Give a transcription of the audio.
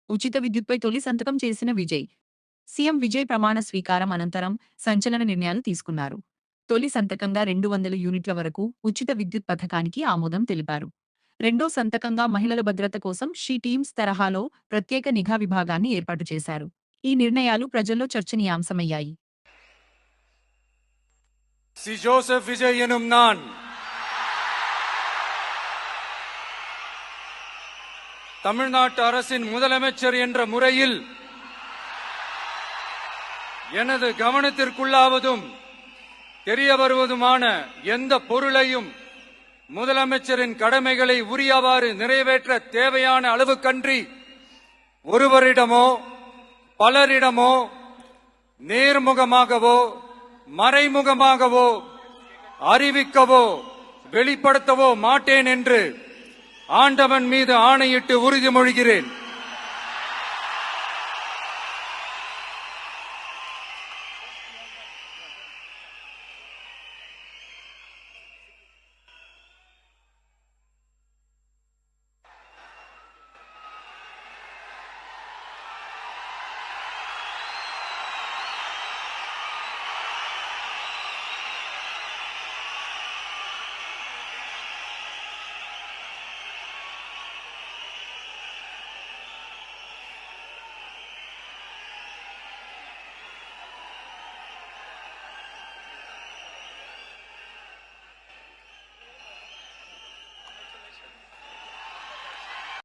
ఉచిత విద్యుత్పై తొలి సంతకం చేసిన విజయ్. సీఎం విజయ్ ప్రమాణ స్వీకారం అనంతరం సంచలన నిర్ణయాలు తీసుకున్నారు. తొలి సంతకంగా 200 యూనిట్ల వరకు ఉచిత విద్యుత్ పథకానికి ఆమోదం తెలిపారు. రెండో సంతకంగా మహిళల భద్రత కోసం షీ టీమ్స్ తరహాలో ప్రత్యేక నిఘా విభాగాన్ని ఏర్పాటు చేశారు. ఈ నిర్ణయాలు ప్రజల్లో చర్చనీయాంశమయ్యాయి. சி ஜோசப் விஜய் எனும் நான் தமிழ்நாட்டு அரசின் முதலமைச்சர் என்ற முறையில் எனது கவனத்திற்குள்ளாவதும் தெரிய வருவதுமான எந்த பொருளையும் முதலமைச்சரின் கடமைகளை உரியவாறு நிறைவேற்ற தேவையான அளவுக்கன்றி ஒருவரிடமோ பலரிடமோ நேர்முகமாகவோ மறைமுகமாகவோ அறிவிக்கவோ வெளிப்படுத்தவோ மாட்டேன் என்று ஆண்டவன் மீது ஆணையிட்டு உறுதிமொழிகிறேன்.